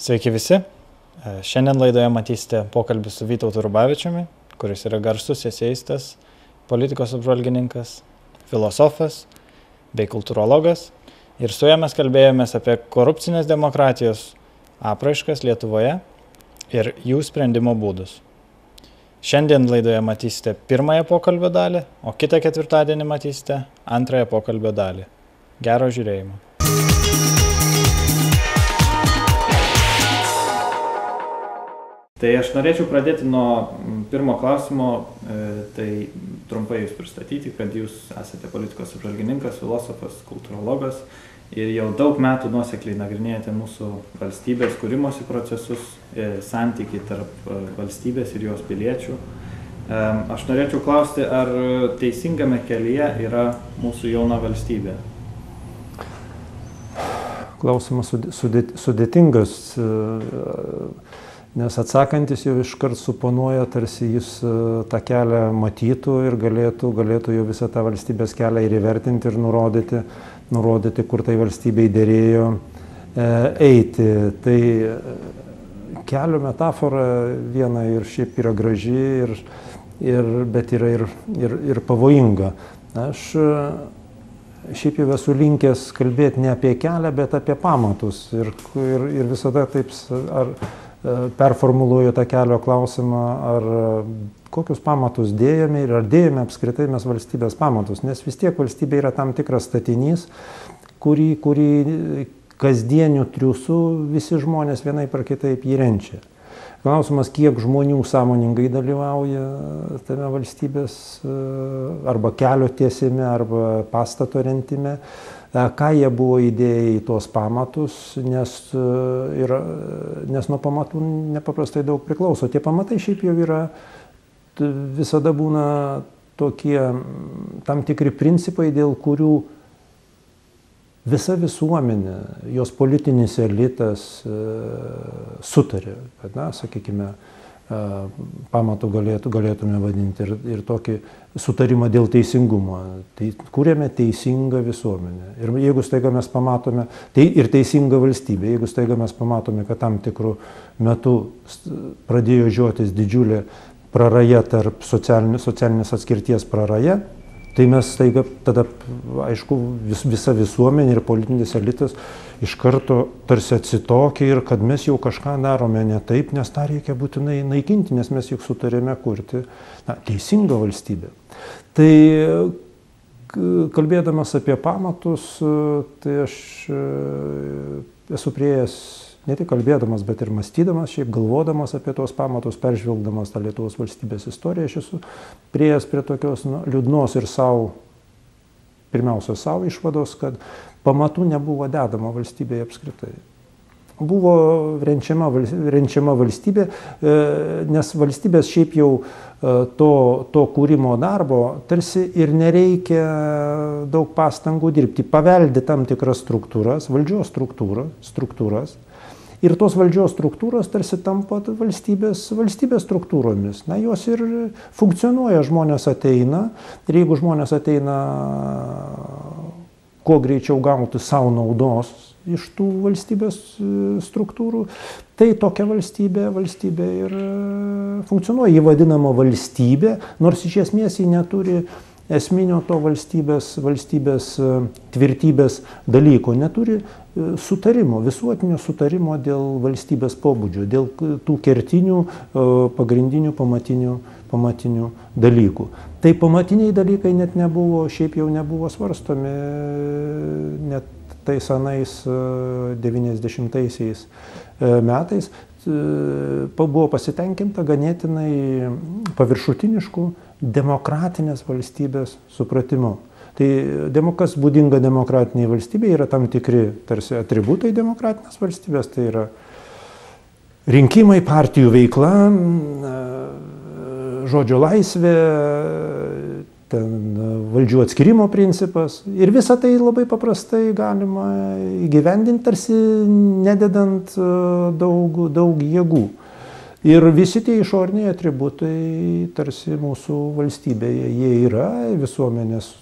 Sveiki visi. Šiandien laidoje matysite pokalbį su Vytautu Rubavičiumi, kuris yra garsus eseistas, politikos apžvalgininkas, filosofas bei kultūrologas. Ir su juo mes kalbėjomės apie korupcinės demokratijos apraiškas Lietuvoje ir jų sprendimo būdus. Šiandien laidoje matysite pirmąją pokalbio dalį, o kitą ketvirtadienį matysite antrąją pokalbio dalį. Gero žiūrėjimo. Tai aš norėčiau pradėti nuo pirmo klausimo, tai trumpai jūs pristatyti, kad jūs esate politikos apžvalgininkas, filosofas, kultūrologas ir jau daug metų nuosekliai nagrinėjate mūsų valstybės kūrimosi procesus, santykiai tarp valstybės ir jos piliečių. Aš norėčiau klausti, ar teisingame kelyje yra mūsų jauna valstybė? Klausimas sudėtingas, nes atsakantis jau iškart suponuoja, tarsi jis tą kelią matytų ir galėtų jau visą tą valstybės kelią ir įvertinti ir nurodyti, kur tai valstybei dėrėjo eiti. Tai kelio metafora viena ir šiaip yra graži, bet yra ir pavojinga. Aš šiaip jau esu linkęs kalbėti ne apie kelią, bet apie pamatus. Ir visada taip performuluoju tą kelio klausimą, ar kokius pamatus dėjome ir ar dėjome apskritai mes valstybės pamatus. Nes vis tiek valstybė yra tam tikras statinys, kurį kasdieniu triūsu visi žmonės vienaip ar kitaip jį renčia. Klausimas, kiek žmonių sąmoningai dalyvauja tame valstybės arba kelio tiesime, arba pastato rentime, ką jie buvo įdėję į tuos pamatus, nes nuo pamatų nepaprastai daug priklauso. Tie pamatai šiaip jau visada būna tokie tam tikri principai, dėl kurių visa visuomenė, jos politinis elitas sutarė, kad, sakykime, pamatų galėtume vadinti ir tokį sutarimą dėl teisingumo. Tai kūrėme teisingą visuomenę. Ir jeigu staiga mes pamatome, tai ir teisingą valstybę, jeigu staiga mes pamatome, kad tam tikrų metų pradėjo žiotis didžiulė praraja tarp socialinės atskirties praraja, tai mes staiga tada, aišku, visa visuomenė ir politinis elitas iš karto tarsi atsitokė ir kad mes jau kažką darome ne taip, nes tą reikia būtinai naikinti, nes mes juk sutarėme kurti teisingą valstybę. Tai kalbėdamas apie pamatus, tai aš esu priėjęs, ne tik kalbėdamas, bet ir mąstydamas, šiaip galvodamas apie tuos pamatus, peržvelgdamas tą Lietuvos valstybės istoriją, aš esu priėjęs prie tokios liūdnos ir pirmiausia savo išvados, kad pamatų nebuvo dedama valstybėje apskritai. Buvo renčiama valstybė, nes valstybės šiaip jau to kūrimo darbo tarsi ir nereikia daug pastangų dirbti. Paveldi tam tikras struktūras, valdžios struktūras. Ir tos valdžios struktūros tarsi tampa valstybės struktūromis. Jos ir funkcionuoja, žmonės ateina. Ir jeigu žmonės ateina kuo greičiau gauti savo naudos iš tų valstybės struktūrų, tai tokia valstybė ir funkcionuoja. Ji vadinama valstybė, nors iš esmės ji neturi esminio to valstybės tvirtybės dalyko, neturi sutarimo, visuotinio sutarimo dėl valstybės pobūdžio, dėl tų kertinių, pagrindinių, pamatinių dalykų. Tai pamatiniai dalykai net šiaip jau nebuvo svarstomi, net tais anais 90-aisiais metais buvo pasitenkinta ganėtinai paviršutiniškų demokratinės valstybės supratimu. Tai kas būdinga demokratiniai valstybei yra tam tikri tarsi atributai demokratinės valstybės, tai yra rinkimai, partijų veikla, žodžio laisvė, valdžių atskirimo principas. Ir visą tai labai paprastai galima įgyvendinti, tarsi nededant daug jėgų. Ir visi tie išoriniai atributai tarsi mūsų valstybėje jie yra, visuomenės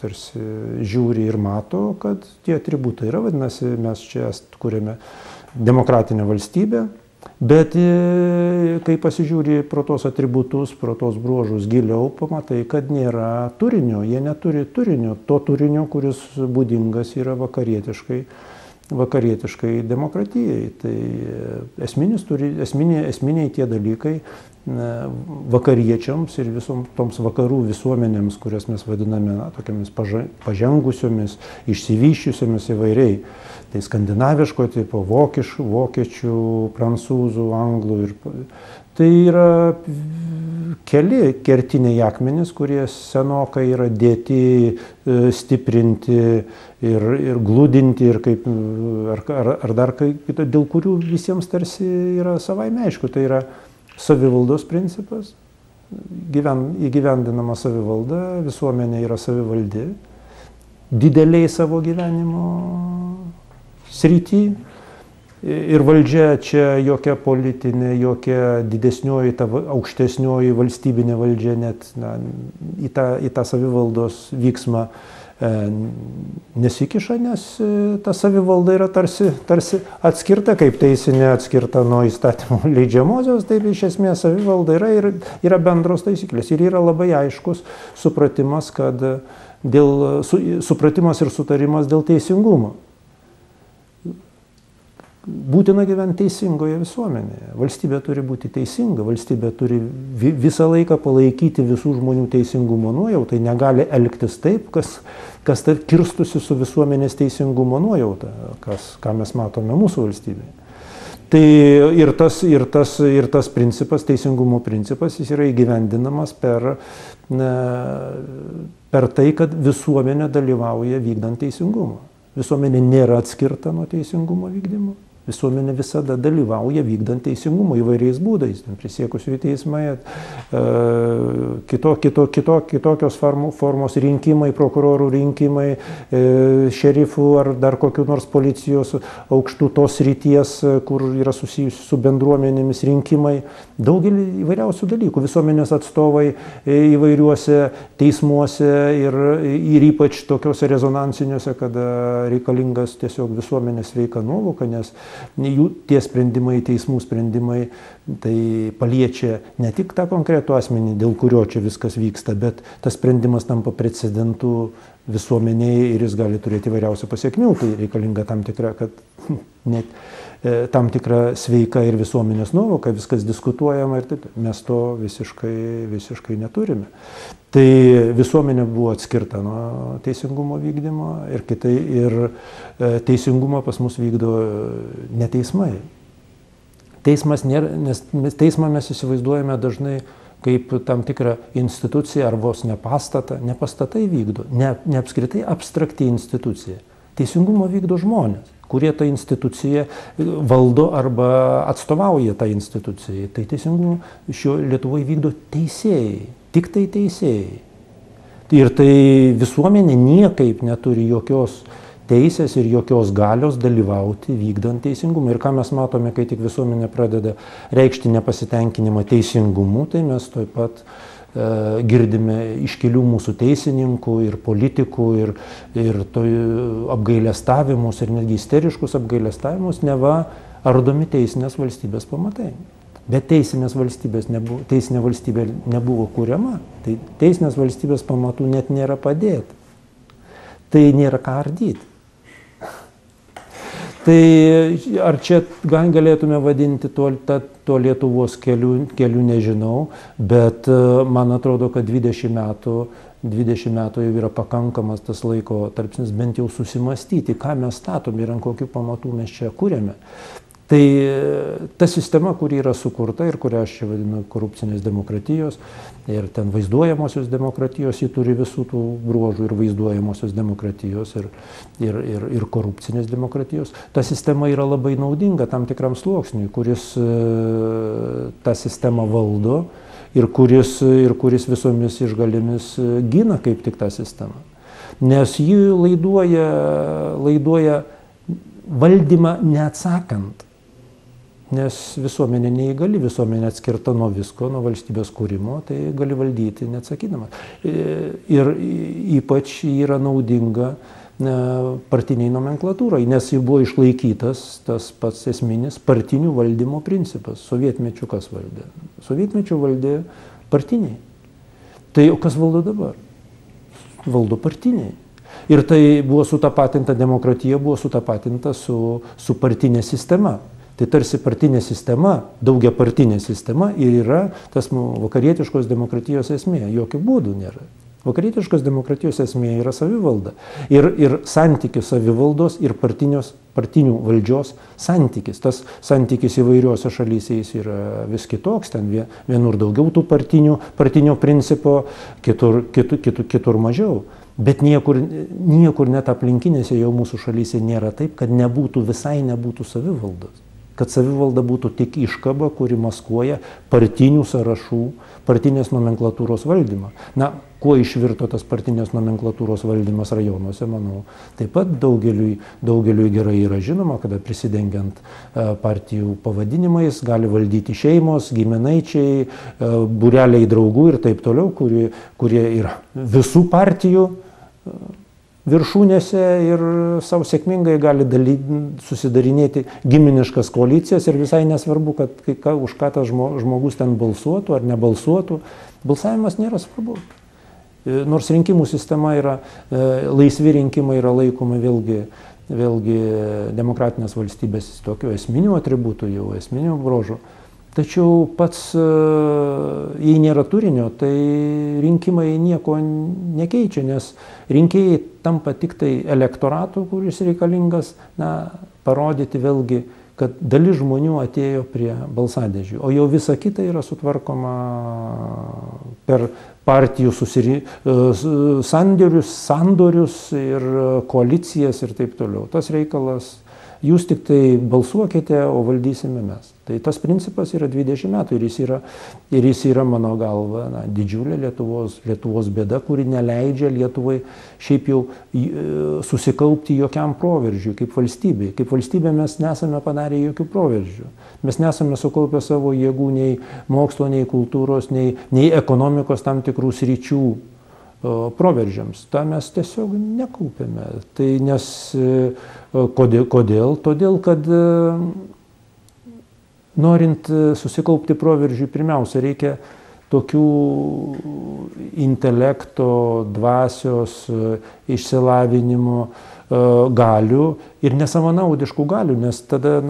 tarsi žiūri ir mato, kad tie atributai yra, vadinasi, mes čia kuriame demokratinė valstybė, bet kai pasižiūri pro tos atributus, pro tos bruožus giliau, pamatai, kad nėra turinio, jie neturi turinio, to turinio, kuris būdingas yra vakarietiškai demokratijai. Tai esminiai tie dalykai vakariečiams ir visoms toms vakarų visuomenėms, kurias mes vadiname tokiamis pažengusiomis, išsivyščiusiomis įvairiai. Tai skandinaviško tipo, vokiečių, prancūzų, anglų. Tai yra keli kertiniai akmenys, kurie senokai yra dėti, stiprinti ir glūdinti, ar dar kaip, dėl kurių visiems tarsi yra savaime aišku. Tai yra savivaldos principas, įgyvendinama savivalda, visuomenė yra savivaldi, dideliai savo gyvenimo srity. Ir valdžia čia jokia politinė, jokia didesnioji, aukštesnioji valstybinė valdžia net į tą savivaldos vyksmą nesikiša, nes ta savivalda yra tarsi atskirta, kaip teisinė atskirta nuo įstatymų leidžiamosios, taip iš esmės savivalda yra bendros taisyklės ir yra labai aiškus supratimas, supratimas ir sutarimas dėl teisingumo. Būtina gyventi teisingoje visuomenėje. Valstybė turi būti teisinga, valstybė turi visą laiką palaikyti visų žmonių teisingumo nuojautą. Tai negali elgtis taip, kas kirstusi su visuomenės teisingumo nuojauta, ką mes matome mūsų valstybėje. Tai ir tas principas, teisingumo principas, jis yra įgyvendinamas per tai, kad visuomenė dalyvauja vykdant teisingumą. Visuomenė nėra atskirta nuo teisingumo vykdymo. Visuomenė visada dalyvauja vykdant teisingumą įvairiais būdais. Prisiekusiųjų teismai, kitokios formos rinkimai, prokurorų rinkimai, šerifų ar dar kokių nors policijos aukštų tos srities, kur yra susijusi su bendruomenėmis rinkimai. Daugelį įvairiausių dalykų. Visuomenės atstovai įvairiuose teismuose ir ypač tokiuose rezonansiniuose, kada reikalingas tiesiog visuomenės sveika nuovoka, nes tie sprendimai, teismų sprendimai, tai paliečia ne tik tą konkretų asmenį, dėl kurio čia viskas vyksta, bet tas sprendimas tampa precedentu visuomenėje ir jis gali turėti įvairiausių pasiekmių. Tai reikalinga tam tikra sveika ir visuomenės nuovoka, viskas diskutuojama ir taip. Mes to visiškai neturime. Tai visuomenė buvo atskirta nuo teisingumo vykdymo ir teisingumą pas mus vykdo ne teismai. Teismas nėra, nes teismą mes įsivaizduojame dažnai kaip tam tikrą instituciją ar vos ne pastatą. Ne pastatai vykdo, ne apskritai abstrakti institucija. Teisingumą vykdo žmonės, kurie tą instituciją valdo arba atstovauja tą instituciją. Tai teisingumą Lietuvoje vykdo teisėjai, tik tai teisėjai. Ir tai visuomenė niekaip neturi jokios teisės ir jokios galios dalyvauti vykdant teisingumą. Ir ką mes matome, kai tik visuomenė pradeda reikšti nepasitenkinimą teisingumu, tai mes taip pat girdime iškilių mūsų teisininkų ir politikų ir apgailestavimus ir netgi isteriškus apgailestavimus, neva ardomi teisinės valstybės pamatai. Bet teisinė valstybė nebuvo kuriama, tai teisinės valstybės pamatų net nėra padėta. Tai nėra ką ardyti. Tai ar čia galėtume vadinti to Lietuvos keliu nežinau, bet man atrodo, kad 20 metų jau yra pakankamas tas laiko tarpsnis bent jau susimastyti, ką mes statom ir ant kokių pamatų mes čia kuriame. Tai ta sistema, kuri yra sukurta ir kurią aš čia vadinu korupcinės demokratijos ir ten vaizduojamosios demokratijos, ji turi visų tų bruožų ir vaizduojamosios demokratijos ir korupcinės demokratijos. Ta sistema yra labai naudinga tam tikram sluoksniui, kuris tą sistemą valdo ir kuris visomis išgalimis gina kaip tik tą sistemą. Nes ji laiduoja valdymą neatsakant. Nes visuomenė neįgali, visuomenė atskirta nuo visko, nuo valstybės kūrimo, tai gali valdyti neatsakydama. Ir ypač yra naudinga partiniai nomenklatūrai, nes jau buvo išlaikytas tas pats esminis partinių valdymo principas. Sovietmečiu kas valdė? Sovietmečiu valdė partiniai. Tai o kas valdo dabar? Valdo partiniai. Ir tai buvo sutapatinta, demokratija buvo sutapatinta su partinė sistema. Tai tarsi partinė sistema, daugia partinė sistema ir yra tas vakarietiškos demokratijos esmė. Jokių būdų nėra. Vakarietiškos demokratijos esmė yra savivalda. Ir santykis savivaldos ir partinių valdžios santykis. Tas santykis įvairiuose šalyse jis yra vis kitoks. Ten vienur daugiau tų partinio principo, kitur mažiau. Bet niekur net aplinkinėse jau mūsų šalyse nėra taip, kad visai nebūtų savivaldos. Kad savivalda būtų tik iškaba, kuri maskuoja partinių sąrašų, partinės nomenklatūros valdymą. Na, kuo išvirto tas partinės nomenklatūros valdymas rajonuose, manau, taip pat daugeliui gerai yra žinoma, kada prisidengiant partijų pavadinimais gali valdyti šeimos, giminaičiai, būreliai draugų ir taip toliau, kurie yra visų partijų viršūnėse ir savo sėkmingai gali susidarinėti giminiškas koalicijas ir visai nesvarbu, už ką tas žmogus ten balsuotų ar nebalsuotų. Balsavimas nėra svarbu. Nors rinkimų sistema yra, laisvi rinkimai yra laikomi vėlgi demokratinės valstybės tokių esminių atributų, jau esminių bruožų. Tačiau pats, jei nėra turinio, tai rinkimai nieko nekeičia, nes rinkėjai tampa tik tai elektoratu, kuris reikalingas, parodyti vėlgi, kad dalis žmonių atėjo prie balsadėžių, o jau visa kita yra sutvarkoma per partijų sandorius ir koalicijas ir taip toliau. Tas reikalas, jūs tik tai balsuokite, o valdysime mes. Tai tas principas yra 20 metų ir jis yra mano galva didžiulė Lietuvos bėda, kuri neleidžia Lietuvai šiaip jau susikaupti jokiam proveržiui kaip valstybei. Kaip valstybė mes nesame padarę jokių proveržių. Mes nesame sukaupę savo jėgų nei mokslo, nei kultūros, nei ekonomikos tam tikrų sričių proveržiams. Ta mes tiesiog nekaupėme. Tai nes kodėl? Todėl, kad norint susikaupti proveržiui, pirmiausia, reikia tokių intelekto, dvasios, išsilavinimo galių ir nesavanaudiškų galių, nes tada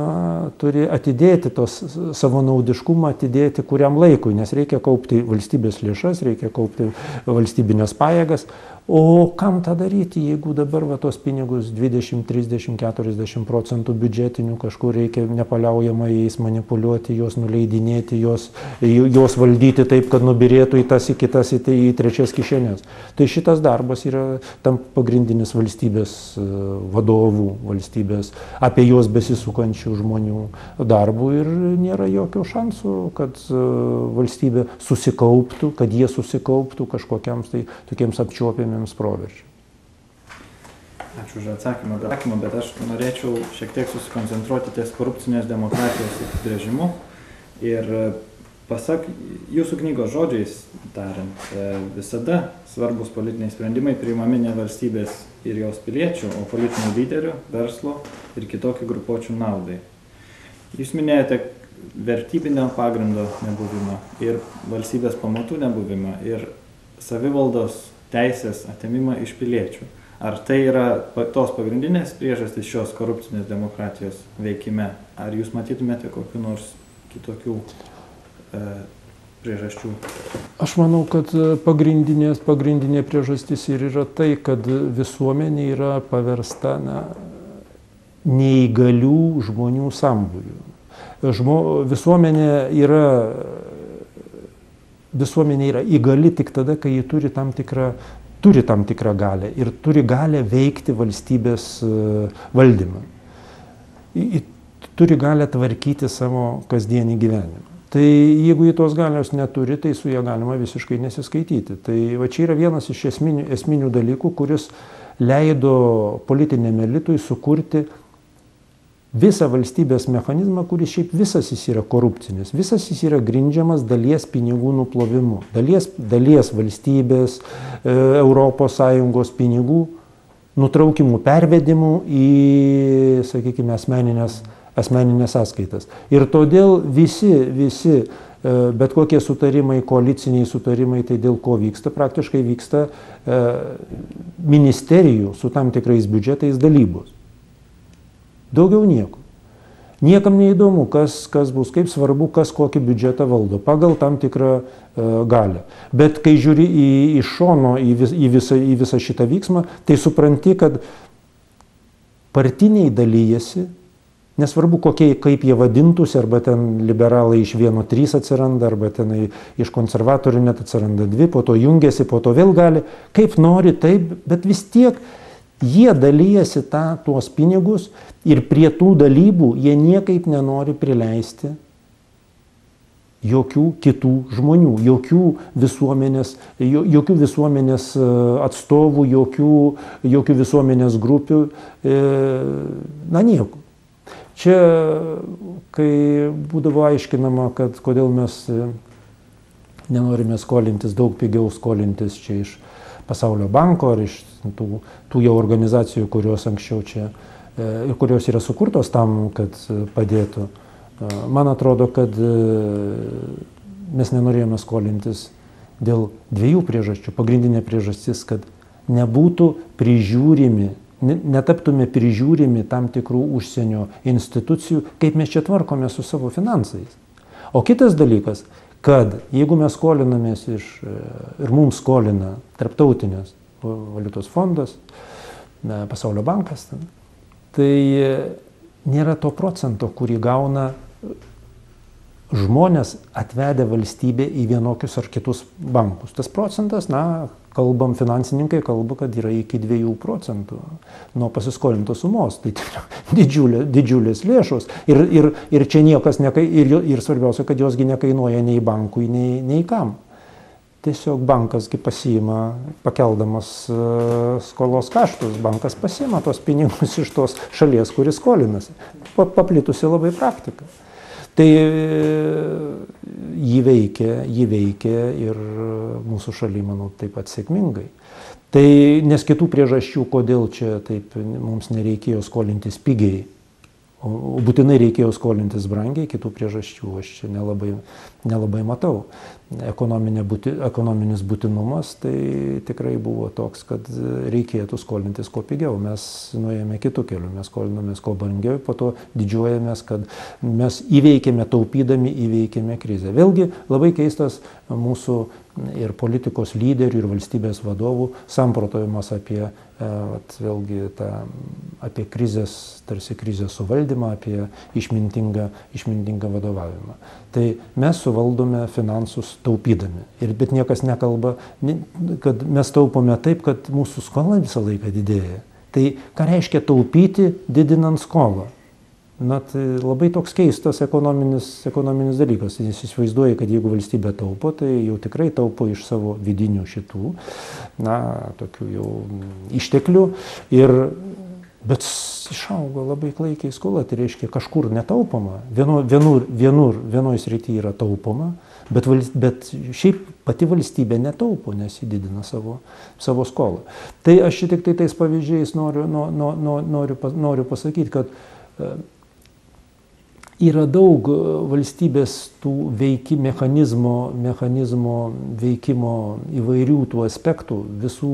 turi atidėti tos savanaudiškumą, atidėti kuriam laikui, nes reikia kaupti valstybės lėšas, reikia kaupti valstybinės pajėgas. O kam tą daryti, jeigu dabar tos pinigus 20, 30, 40% biudžetinių kažkur reikia nepaliaujamai jais manipuliuoti, juos nuleidinėti, juos valdyti taip, kad nubirėtų į tas, į kitas, į trečias kišenės. Tai šitas darbas yra tam pagrindinis valstybės vadovų, valstybės apie juos besisukančių žmonių darbų ir nėra jokio šansų, kad valstybė susikauptų, kad jie susikauptų kažkokiams tai tokiems apčiuopiamiems proveržių. Ačiū už atsakymą, bet aš norėčiau šiek tiek susikoncentruoti ties korupcinės demokratijos apibrėžimu. Ir pasak jūsų knygos žodžiais tariant, visada svarbus politiniai sprendimai priimami ne valstybės ir jos piliečių, o politinių lyderių, verslo ir kitokių grupuočių naudai. Jūs minėjote vertybinio pagrindo nebuvimą ir valstybės pamatų nebuvimą ir savivaldos teisės atėmimą iš piliečių. Ar tai yra tos pagrindinės priežastys šios korupcinės demokratijos veikime? Ar jūs matytumėte kokių nors kitokių priežasčių? Aš manau, kad pagrindinė priežastis ir yra tai, kad visuomenė yra paversta neįgalių žmonių sambūriu. Visuomenė yra įgali tik tada, kai ji turi tam tikrą galę ir turi galę veikti valstybės valdymą. Turi galę tvarkyti savo kasdienį gyvenimą. Tai jeigu jį tos galios neturi, tai su ją galima visiškai nesiskaityti. Tai va čia yra vienas iš esminių dalykų, kuris leido politiniam elitui sukurti visą valstybės mechanizmą, kuris šiaip visas jis yra korupcinis, visas jis yra grindžiamas dalies pinigų nuplovimu, dalies valstybės, ES pinigų nutraukimų, pervedimų į, sakykime, asmeninės sąskaitas. Ir todėl visi, bet kokie sutarimai, koaliciniai sutarimai, tai dėl ko vyksta, praktiškai vyksta ministerijų su tam tikrais biudžetais dalybos. Daugiau nieko. Niekam neįdomu, kas bus, kaip svarbu, kas kokį biudžetą valdo, pagal tam tikrą galią. Bet kai žiūri iš šono į visą šitą vyksmą, tai supranti, kad partiniai dalyjasi, nesvarbu, kaip jie vadintųsi, arba ten liberalai iš 1-3 atsiranda, arba ten iš konservatorių net atsiranda 2, po to jungiasi, po to vėl gali, kaip nori, taip, bet vis tiek jie dalyjasi tuos pinigus ir prie tų dalybų jie niekaip nenori prileisti jokių kitų žmonių, jokių visuomenės atstovų, jokių visuomenės grupių, na nieko. Čia, kai būdavo aiškinama, kad kodėl mes nenorime skolintis, daug pigiau skolintis čia iš Pasaulio banko ar iš tų jau organizacijų, kurios anksčiau čia ir kurios yra sukurtos tam, kad padėtų. Man atrodo, kad mes nenorėjome skolintis dėl 2 priežasčių. Pagrindinė priežastis, kad nebūtų prižiūrimi, netaptume prižiūrimi tam tikrų užsienio institucijų, kaip mes čia tvarkome su savo finansais. O kitas dalykas, kad jeigu mes skolinamės ir mums skolina Tarptautinės valiutos fondas, Pasaulio bankas, tai nėra to procento, kurį gauna žmonės atvedę valstybę į vienokius ar kitus bankus. Tas procentas, finansininkai kalba, kad yra iki 2% nuo pasiskolintos sumos. Tai didžiulės lėšos. Ir čia niekas ir svarbiausia, kad josgi nekainuoja nei bankui, nei kam. Tiesiog bankas pasiima, pakeldamas skolos kaštus, bankas pasiima tos pinigus iš tos šalies, kuris skolinasi. Paplitusi labai praktika. Tai jį veikia ir mūsų šaly, manau, taip pat sėkmingai. Tai nes kitų priežasčių, kodėl čia taip mums nereikėjo skolintis pigiai, o būtinai reikėjo skolintis brangiai, kitų priežasčių aš čia nelabai matau. Ekonominis būtinumas tai tikrai buvo toks, kad reikėtų skolintis kuo pigiau. Mes nuėjome kitų kelių, mes skolinomės kuo brangiau, po to didžiuojamės, kad mes taupydami įveikėme krizę. Vėlgi labai keistas mūsų ir politikos lyderių, ir valstybės vadovų samprotavimas apie tarsi krizės suvaldymą, apie išmintingą vadovavimą. Tai mes suvaldome finansus taupydami. Bet niekas nekalba, kad mes taupome taip, kad mūsų skola visą laiką didėja. Tai ką reiškia taupyti, didinant skolą? Tai labai toks keistas ekonominis dalykas. Jis įsivaizduoja, kad jeigu valstybė taupo, tai jau tikrai taupo iš savo vidinių šitų, tokių jau išteklių. Bet išaugo labai klaikiai skola, tai reiškia kažkur netaupoma. Vienoje srityje yra taupoma, bet šiaip pati valstybė netaupo, nes jį didina savo skolą. Tai aš tik tais pavyzdžiais noriu pasakyti, kad yra daug valstybės tų mechanizmo veikimo įvairių tų aspektų, visų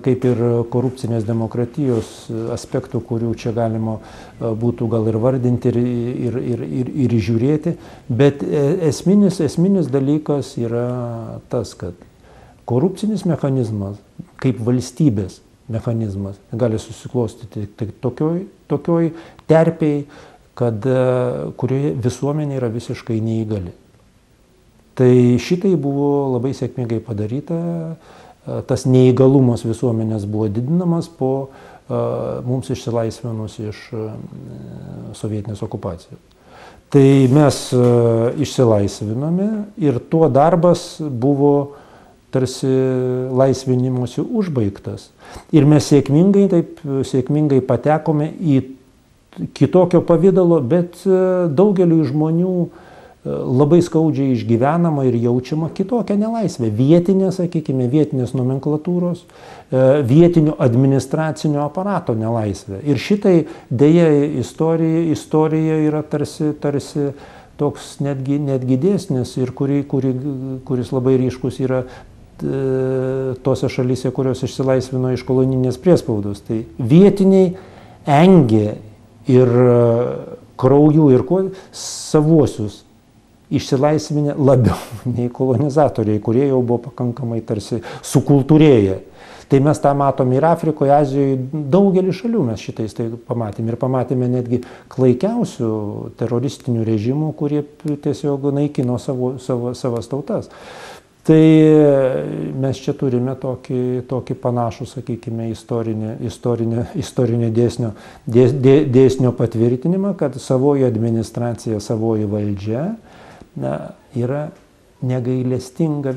kaip ir korupcinės demokratijos aspektų, kurių čia galima būtų gal ir vardinti ir žiūrėti, bet esminis dalykas yra tas, kad korupcinis mechanizmas kaip valstybės mechanizmas gali susiklostyti tik tokioj terpėj, kurioje visuomenė yra visiškai neįgali. Tai šitai buvo labai sėkmingai padaryta, tas neįgalumas visuomenės buvo didinamas po mums išsilaisvinus iš sovietinės okupacijos. Tai mes išsilaisvinome ir tuo darbas buvo tarsi laisvinimuose užbaigtas. Ir mes sėkmingai patekome į kitokio pavydalo, bet daugeliu žmonių labai skaudžiai išgyvenama ir jaučiama kitokia nelaisvė. Vietinė, sakykime, vietinės nomenklatūros, vietinio administracinio aparato nelaisvė. Ir šitai dėja istorija yra tarsi toks netgi dėsnis ir kuris labai ryškus yra tose šalyse, kurios išsilaisvino iš koloninės priespaudos. Tai vietiniai engė ir kraujų ir savuosius išsilaisvinę labiau nei kolonizatoriai, kurie jau buvo pakankamai tarsi sukultūrėję. Tai mes tą matome ir Afrikoje, Azijoje, daugelį šalių mes šitais tai pamatėme. Ir pamatėme netgi klaikiausių teroristinių režimų, kurie tiesiog naikino savas tautas. Tai mes čia turime tokį panašų, sakykime, istorinio dėsnio patvirtinimą, kad savoji administracija, savoji valdžia yra negailestinga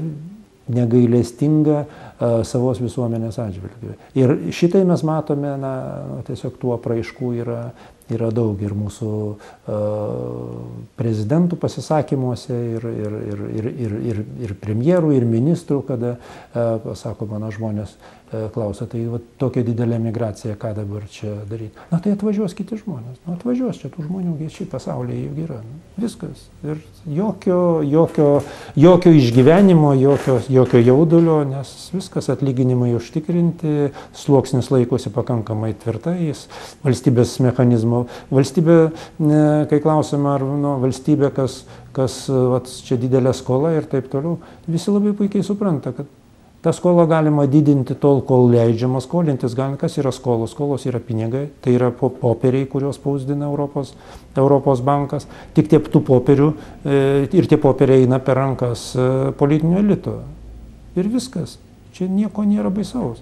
savos visuomenės atžvilgiu. Ir šitai mes matome, tiesiog tų apraiškų yra daug ir mūsų prezidentų pasisakymuose, ir premjerų, ir ministrų, kada, sako, mano žmonės klausia, tai tokia didelė migracija, ką dabar čia daryti? Tai atvažiuos kiti žmonės, atvažiuos čia tų žmonių, šiaip pasaulyje juk yra, viskas. Ir jokio išgyvenimo, jokio jaudulio, nes viskas atlyginimai užtikrinti, sluoksnis laikosi pakankamai tvirtai, valstybės mechanizmo. Valstybė, kai klausime, ar valstybė, kas čia didelė skola ir taip toliau, visi labai puikiai supranta, kad tą skolą galima didinti tol, kol leidžiama skolintis. Kas yra skolos? Skolos yra pinigai, tai yra popieriai, kuriuos spausdina Europos bankas. Tik tų popierių ir tie popieriai eina per rankas politinio elito. Ir viskas. Čia nieko nėra baisaus.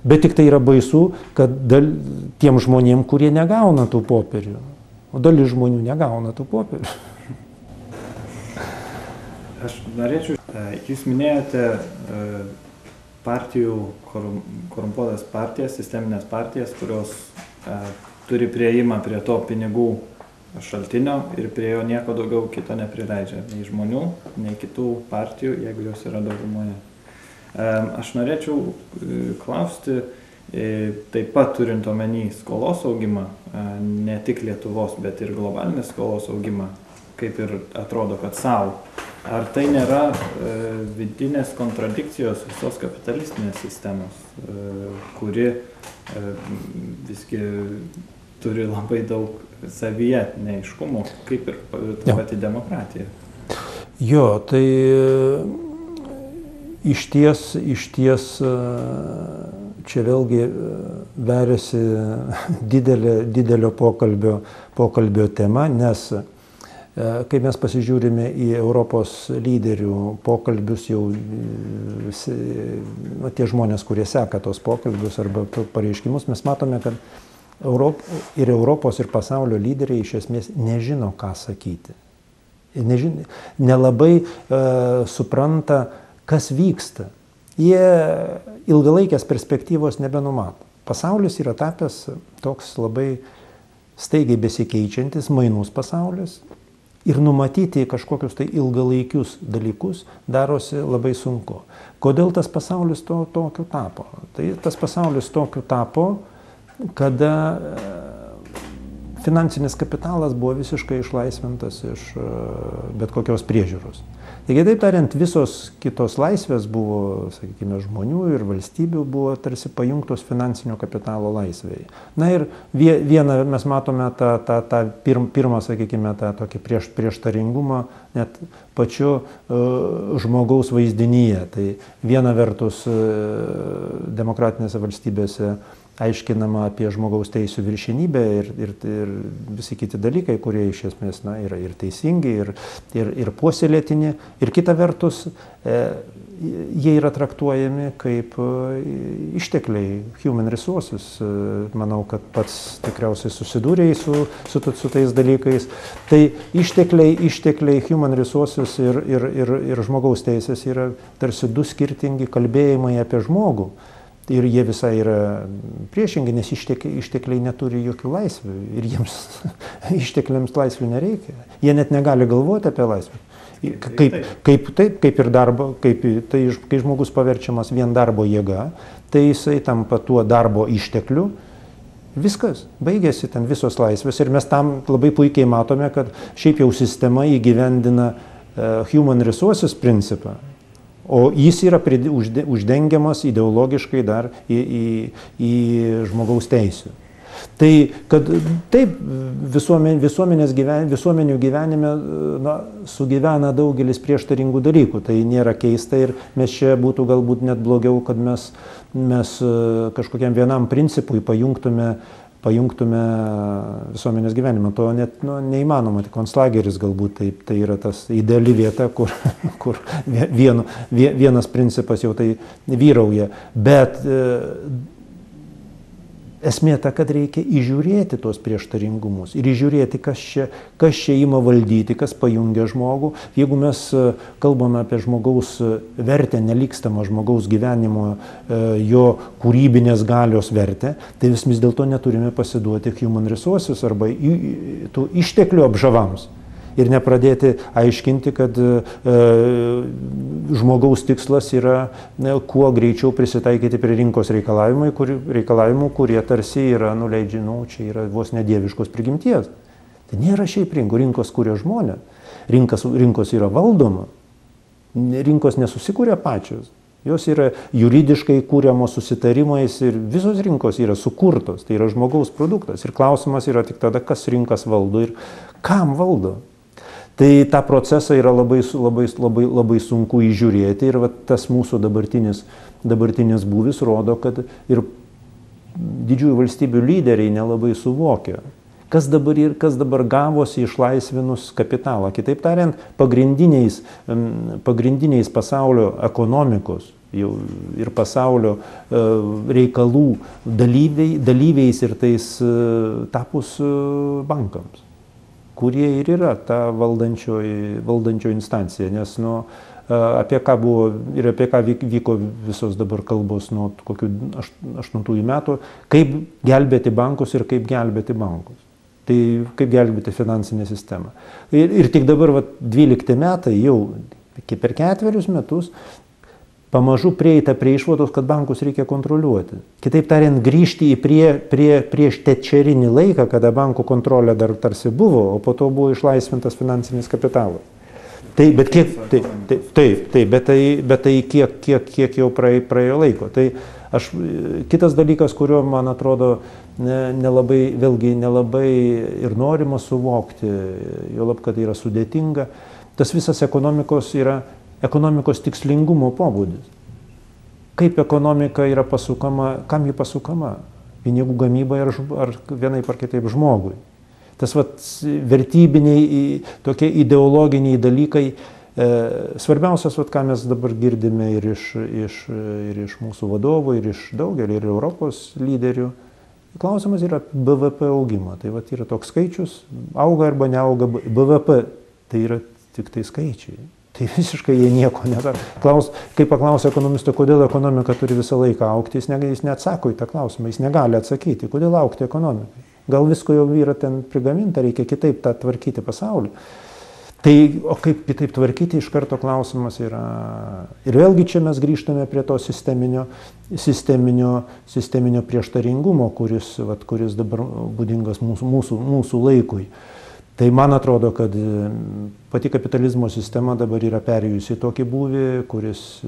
Bet tik tai yra baisu, kad tiem žmonėm, kurie negauna tų popierių, o dalis žmonių negauna tų popierių. Aš norėčiau, jūs minėjote partijų, korumpuotas partijas, sisteminės partijas, kurios turi prieimą prie to pinigų šaltinio ir prie jo nieko daugiau kito neprileidžia. Nei žmonių, nei kitų partijų, jeigu jos yra daugumoje. Aš norėčiau klausti, taip pat turint omeny skolos augimą, ne tik Lietuvos, bet ir globalinės skolos augimą, kaip ir atrodo, kad savo. Ar tai nėra vidinės kontradikcijos visos kapitalistinės sistemos, kuri visgi turi labai daug savyje neaiškumų, kaip ir ta pati demokratija? Jo, tai iš ties čia vėlgi veriasi didelio pokalbio tema, nes kai mes pasižiūrime į Europos lyderių pokalbius, jau tie žmonės, kurie seka tos pokalbius arba pareiškimus, mes matome, kad ir Europos, ir pasaulio lyderiai iš esmės nežino, ką sakyti. Nelabai supranta, kas vyksta. Jie ilgalaikės perspektyvos nebenumato. Pasaulis yra tapęs toks labai staigiai besikeičiantis, mainus pasaulis. Ir numatyti kažkokius tai ilgalaikius dalykus darosi labai sunku. Kodėl tas pasaulis tokiu tapo? Tai tas pasaulis tokiu tapo, kada finansinis kapitalas buvo visiškai išlaisvintas iš bet kokios priežiūros. Taigi, taip tariant, visos kitos laisvės buvo, sakykime, žmonių ir valstybių buvo tarsi pajungtos finansinio kapitalo laisvėje. Na ir vieną mes matome tą pirmą, sakykime, tą tokį prieštaringumą net pačiu žmogaus vaizdinyje. Tai viena vertus demokratinėse valstybėse aiškinama apie žmogaus teisų viršenybę ir visi kiti dalykai, kurie iš esmės yra ir teisingi, ir puoselėtini. Ir kita vertus, jie yra traktuojami kaip ištekliai, human resources. Manau, kad pats tikriausiai susidūrėjai su tais dalykais. Tai ištekliai, human resources ir žmogaus teisės yra tarsi du skirtingi kalbėjimai apie žmogų. Ir jie visai yra priešingi, nes ištekliai neturi jokių laisvių ir jiems ištekliams laisvių nereikia. Jie net negali galvoti apie laisvę. Kaip ir darbo, kai žmogus paverčiamas vien darbo jėga, tai jisai tampa tuo darbo ištekliu. Viskas, baigėsi ten visos laisvės ir mes tam labai puikiai matome, kad šiaip jau sistema įgyvendina human resources principą, o jis yra uždengiamas ideologiškai dar į žmogaus teisių. Tai, kad taip, visuomenių gyvenime sugyvena daugelis prieštaringų dalykų, tai nėra keista ir mes čia būtų galbūt net blogiau, kad mes kažkokiam vienam principui pajungtume visuomenės gyvenimą. To net neįmanoma, tik konclageris galbūt tai yra tas ideali vieta, kur vienas principas jau tai vyrauja. Bet esmė ta, kad reikia įžiūrėti tos prieštaringumus ir įžiūrėti, kas čia ima valdyti, kas pajungia žmogų. Jeigu mes kalbame apie žmogaus vertę, nelikstamą žmogaus gyvenimo, jo kūrybinės galios vertę, tai vis dėlto neturime pasiduoti human resources arba tų išteklių apžavams. Ir nepradėti aiškinti, kad žmogaus tikslas yra kuo greičiau prisitaikyti prie rinkos reikalavimų, kurie tarsi yra čia yra vos nedieviškos prigimties. Tai nėra šiaip rinkos kuria žmonės. Rinkos yra valdoma. Rinkos nesusikūrė pačios. Jos yra juridiškai kūriamos susitarimais ir visos rinkos yra sukurtos. Tai yra žmogaus produktas. Ir klausimas yra tik tada, kas rinkas valdo ir kam valdo. Tai tą procesą yra labai sunku įžiūrėti ir tas mūsų dabartinis būvis rodo, kad ir didžiųjų valstybių lyderiai nelabai suvokia, kas dabar gavosi išlaisvinus kapitalą. Kitaip tariant, pagrindiniais pasaulio ekonomikos ir pasaulio reikalų dalyviais ir tais tapus bankams, kurie ir yra ta valdančioji instancija, nes apie ką buvo ir apie ką vyko visos dabar kalbos nuo kokių 8 metų, kaip gelbėti bankus ir kaip gelbėti bankus. Tai kaip gelbėti finansinę sistemą. Ir tik dabar 12 metai, jau per 4 metus, pamažu prieita prie išvados, kad bankus reikia kontroliuoti. Kitaip tariant, grįžti prieš tečerinį laiką, kada bankų kontrolė dar tarsi buvo, o po to buvo išlaisvintas finansinis kapitalas. Bet kiek jau praėjo laiko. Tai kitas dalykas, kurio, man atrodo, nelabai ir norima suvokti, juolab, kad yra sudėtinga, tas visas ekonomikos tikslingumo pobūdis. Kaip ekonomika yra pasukama, kam ji pasukama? Pinigų gamybai ar vienaip ar kitaip žmogui. Tas vertybiniai, tokie ideologiniai dalykai, svarbiausias, ką mes dabar girdime ir iš mūsų vadovų, ir iš daugelio, ir Europos lyderių, klausimas yra BVP augimą. Tai yra toks skaičius, auga arba neauga BVP, tai yra tik tai skaičiai. Tai visiškai jie nieko nedaro. Kai paklausia ekonomisto, kodėl ekonomika turi visą laiką augti, jis neatsako į tą klausimą, jis negali atsakyti, kodėl augti ekonomikai. Gal visko jau yra ten prigaminta, reikia kitaip tą tvarkyti pasaulį. Tai, o kaip kitaip tvarkyti, iš karto klausimas yra. Ir vėlgi čia mes grįžtame prie to sisteminio prieštaringumo, kuris dabar būdingas mūsų laikui. Tai man atrodo, kad pati kapitalizmo sistema dabar yra perėjusi tokį būvį, kuris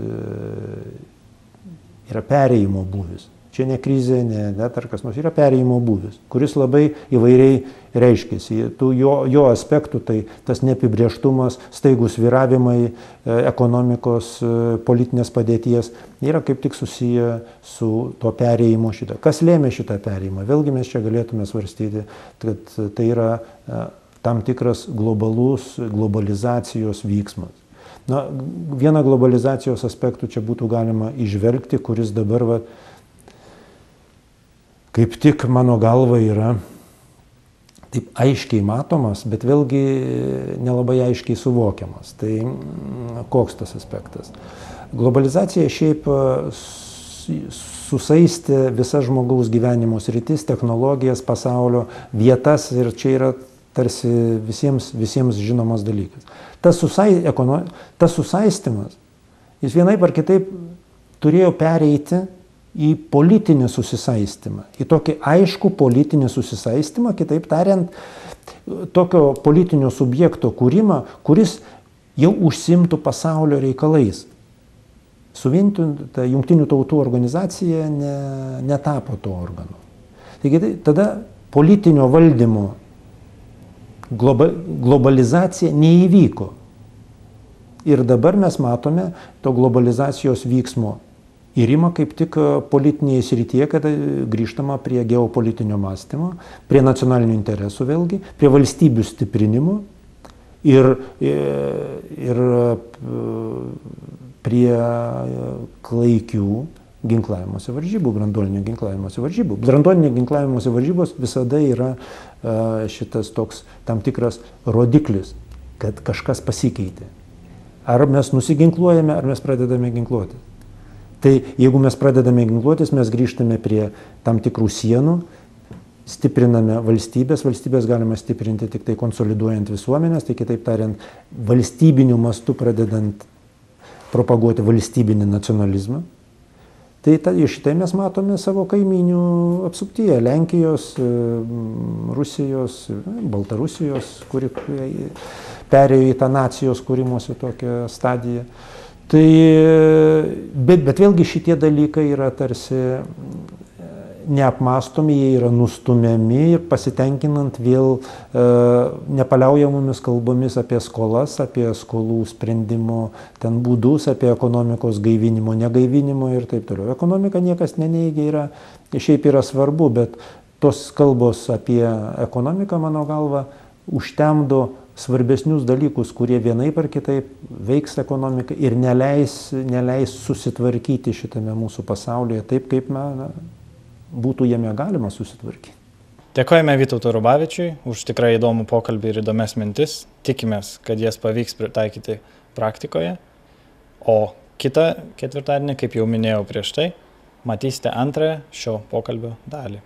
yra perėjimo būvis. Čia ne krizė, ne dar kas nors, yra perėjimo būvis, kuris labai įvairiai reiškiasi. Jo aspektų, tai tas neapibrėžtumas, staigus svyravimai ekonomikos, politinės padėties, yra kaip tik susiję su to perėjimu šitą. Kas lėmė šitą perėjimą? Vėlgi mes čia galėtume svarstyti, kad tai yra tam tikras globalizacijos vyksmas. Vieną globalizacijos aspektų čia būtų galima įžvelgti, kuris dabar kaip tik mano galva yra taip aiškiai matomas, bet vėlgi nelabai aiškiai suvokiamas. Tai koks tas aspektas? Globalizacija šiaip susaistė visas žmogaus gyvenimo sritis, technologijas, pasaulio vietas ir čia yra tarsi visiems žinomas dalykas. Tas susaistimas, jis vienaip ar kitaip turėjo pereiti į politinį susisaistymą, į tokį aiškų politinį susisaistymą, kitaip tariant, tokio politinio subjekto kūrimą, kuris jau užsimtų pasaulio reikalais. Suvienyta Jungtinių tautų organizacija netapo to organu. Taigi tada politinio valdymo globalizacija neįvyko. Ir dabar mes matome to globalizacijos vyksmo įrimą kaip tik politinėje srityje, kada grįžtama prie geopolitinio mąstymo, prie nacionalinių interesų vėlgi, prie valstybių stiprinimo ir prie klaikių ginklavimosi varžybų, branduolinio ginklavimosi varžybų. Branduolinio ginklavimosi varžybos visada yra šitas toks tam tikras rodiklis, kad kažkas pasikeitė. Ar mes nusiginkluojame, ar mes pradedame ginkluotis. Tai jeigu mes pradedame ginkluotis, mes grįžtame prie tam tikrų sienų, stipriname valstybės galima stiprinti tik tai konsoliduojant visuomenės, tai kitaip tariant, valstybiniu mastu pradedant propaguoti valstybinį nacionalizmą. Tai šitai mes matome savo kaimynių apsuptyje, Lenkijos, Rusijos, Baltarusijos, kuri perėjo į tą nacijos kūrimosi tokią stadiją. Bet vėlgi šitie dalykai yra tarsi neapmąstomi, jie yra nustumiami ir pasitenkinant vėl nepaliaujamomis kalbomis apie skolas, apie skolų sprendimo ten būdus, apie ekonomikos gaivinimo, negaivinimo ir taip toliau. Ekonomika niekas neneigia, šiaip yra svarbu, bet tos kalbos apie ekonomiką, mano galva, užtemdo svarbesnius dalykus, kurie vienaip ar kitaip veiks ekonomiką ir neleis susitvarkyti šitame mūsų pasaulyje taip, kaip būtų jame galima susitvarkyti. Dėkojame Vytautui Rubavičiui už tikrai įdomų pokalbį ir įdomias mintis. Tikimės, kad jas pavyks pritaikyti praktikoje. O kitą ketvirtadienį, kaip jau minėjau prieš tai, matysite antrąją šio pokalbio dalį.